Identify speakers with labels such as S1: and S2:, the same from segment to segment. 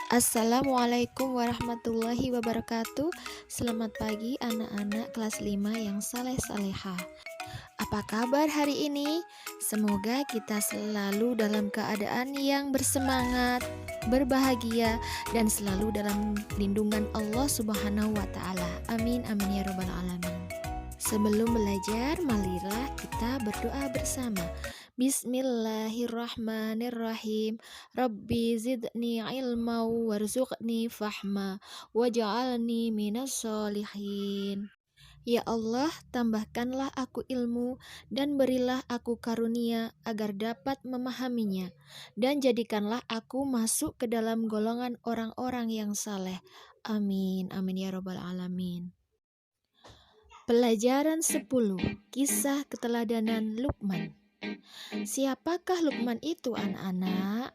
S1: Assalamualaikum warahmatullahi wabarakatuh. Selamat pagi anak-anak kelas 5 yang saleh-salehah. Apa kabar hari ini? Semoga kita selalu dalam keadaan yang bersemangat, berbahagia, dan selalu dalam lindungan Allah Subhanahu wa Ta'ala. Amin, amin ya Rabbal 'Alamin. Sebelum belajar, marilah kita berdoa bersama. Bismillahirrahmanirrahim. Rabbi zidni ilma warzuqni fahma waj'alni minas solihin. Ya Allah, tambahkanlah aku ilmu dan berilah aku karunia agar dapat memahaminya, dan jadikanlah aku masuk ke dalam golongan orang-orang yang saleh. Amin, amin ya Rabbal 'Alamin. Pelajaran 10. Kisah keteladanan Luqman. Siapakah Luqman itu, anak-anak?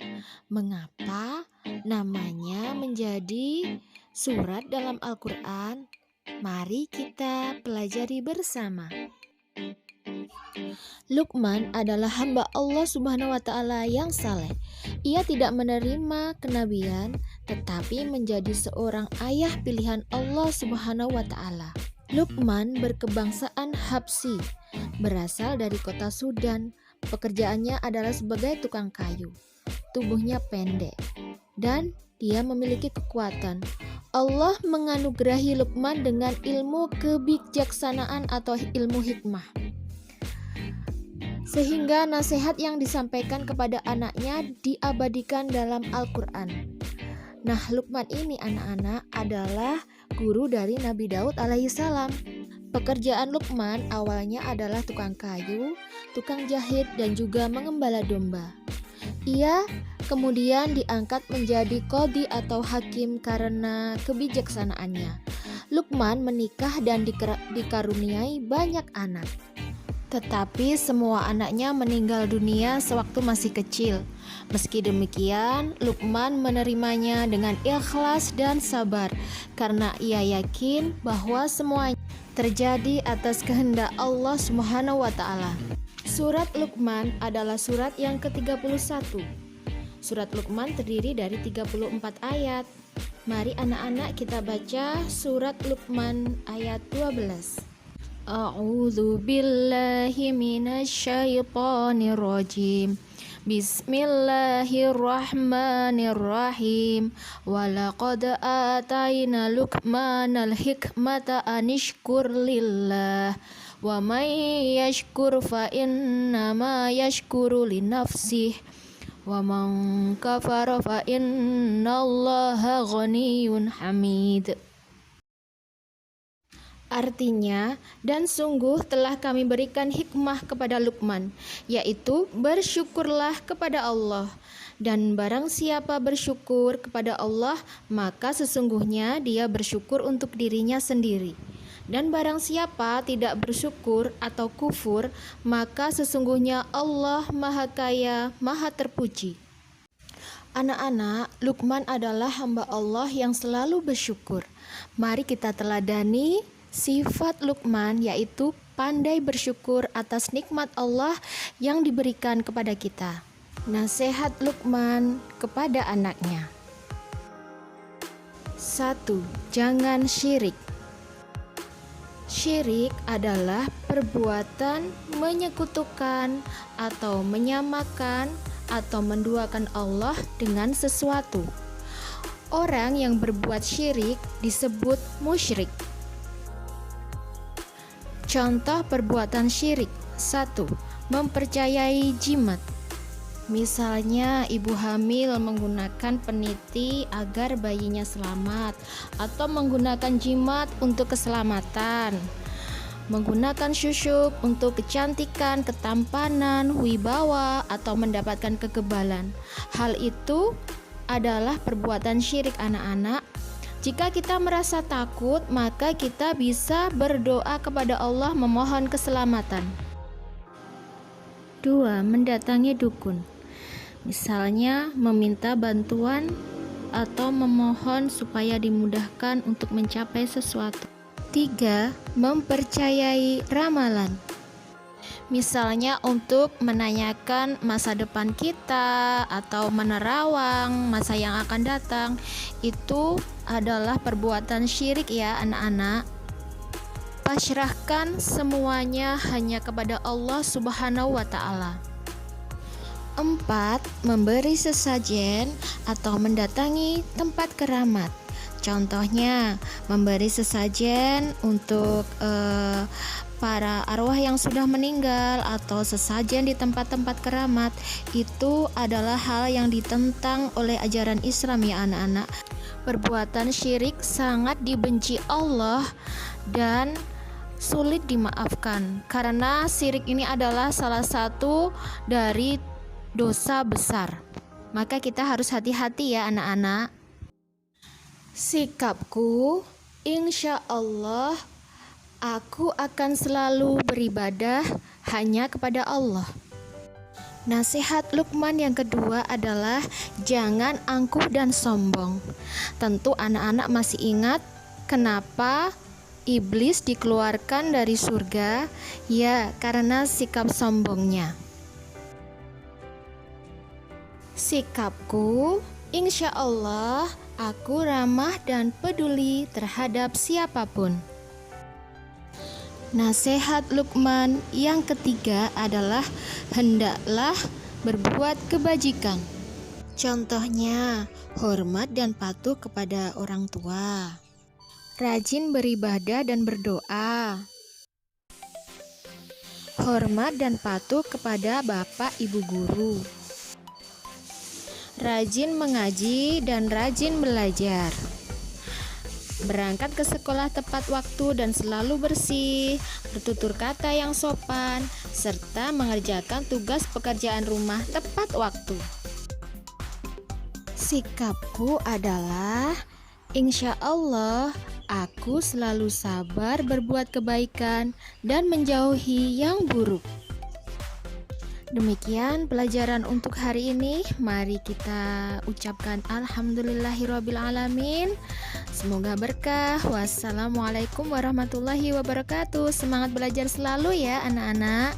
S1: Mengapa namanya menjadi surat dalam Al-Quran? Mari kita pelajari bersama. Luqman adalah hamba Allah Subhanahu wa Ta'ala yang saleh. Ia tidak menerima kenabian, tetapi menjadi seorang ayah pilihan Allah Subhanahu wa Ta'ala. Luqman berkebangsaan Habsyi, berasal dari kota Sudan. Pekerjaannya adalah sebagai tukang kayu. Tubuhnya pendek dan dia memiliki kekuatan. Allah menganugerahi Luqman dengan ilmu kebijaksanaan atau ilmu hikmah, sehingga nasihat yang disampaikan kepada anaknya diabadikan dalam Al-Quran. Nah, Luqman ini anak-anak adalah guru dari Nabi Daud alaihissalam. Pekerjaan Luqman awalnya adalah tukang kayu, tukang jahit, dan juga mengembala domba. Ia kemudian diangkat menjadi qadhi atau hakim karena kebijaksanaannya. Luqman menikah dan dikaruniai banyak anak. Tetapi semua anaknya meninggal dunia sewaktu masih kecil. Meski demikian, Luqman menerimanya dengan ikhlas dan sabar karena ia yakin bahwa semuanya terjadi atas kehendak Allah Subhanahu wa Ta'ala. Surat Luqman adalah surat yang ke-31. Surat Luqman terdiri dari 34 ayat. Mari anak-anak kita baca surat Luqman ayat 12. A'udzu billahi minasyaitonir rajim. Bismillahirrahmanirrahim. Walaqad atayna Luqmanal hikmata anishkur lillah. Wa may yashkur fa innama yashkuru li nafsih. Wa man kafara fa innallaha ghaniyyun hamid. Artinya, dan sungguh telah kami berikan hikmah kepada Luqman, yaitu bersyukurlah kepada Allah. Dan barang siapa bersyukur kepada Allah, maka sesungguhnya dia bersyukur untuk dirinya sendiri. Dan barang siapa tidak bersyukur atau kufur, maka sesungguhnya Allah Maha Kaya, Maha Terpuji. Anak-anak, Luqman adalah hamba Allah yang selalu bersyukur. Mari kita teladani sifat Luqman, yaitu pandai bersyukur atas nikmat Allah yang diberikan kepada kita. Nasihat Luqman kepada anaknya. 1. Jangan syirik. Syirik adalah perbuatan menyekutukan atau menyamakan atau menduakan Allah dengan sesuatu. Orang yang berbuat syirik disebut musyrik. Contoh perbuatan syirik. 1. Mempercayai jimat. Misalnya ibu hamil menggunakan peniti agar bayinya selamat, atau menggunakan jimat untuk keselamatan, menggunakan syusyuk untuk kecantikan, ketampanan, wibawa, atau mendapatkan kekebalan. Hal itu adalah perbuatan syirik anak-anak. Jika kita merasa takut, maka kita bisa berdoa kepada Allah memohon keselamatan. 2. Mendatangi dukun. Misalnya meminta bantuan atau memohon supaya dimudahkan untuk mencapai sesuatu. 3. Mempercayai ramalan. Misalnya untuk menanyakan masa depan kita atau menerawang masa yang akan datang. Itu adalah perbuatan syirik ya anak-anak. Pasrahkan semuanya hanya kepada Allah Subhanahu wa Ta'ala. 4. Memberi sesajen atau mendatangi tempat keramat. Contohnya, memberi sesajen untuk para arwah yang sudah meninggal atau sesajen di tempat-tempat keramat. Itu adalah hal yang ditentang oleh ajaran Islam ya anak-anak. Perbuatan syirik sangat dibenci Allah dan sulit dimaafkan, karena syirik ini adalah salah satu dari dosa besar. Maka kita harus hati-hati ya anak-anak. Sikapku, insya Allah aku akan selalu beribadah hanya kepada Allah. Nasihat Luqman yang kedua adalah jangan angkuh dan sombong. Tentu anak-anak masih ingat kenapa iblis dikeluarkan dari surga? Ya, karena sikap sombongnya. Sikapku, insya Allah aku ramah dan peduli terhadap siapapun. Nasihat Luqman yang ketiga adalah hendaklah berbuat kebajikan. Contohnya, hormat dan patuh kepada orang tua, rajin beribadah dan berdoa, hormat dan patuh kepada bapak ibu guru, rajin mengaji dan rajin belajar, berangkat ke sekolah tepat waktu dan selalu bersih, bertutur kata yang sopan, serta mengerjakan tugas pekerjaan rumah tepat waktu. Sikapku adalah insya Allah aku selalu sabar berbuat kebaikan dan menjauhi yang buruk. Demikian pelajaran untuk hari ini. Mari kita ucapkan alhamdulillahirabbil alamin. Semoga berkah. Wassalamualaikum warahmatullahi wabarakatuh. Semangat belajar selalu ya anak-anak.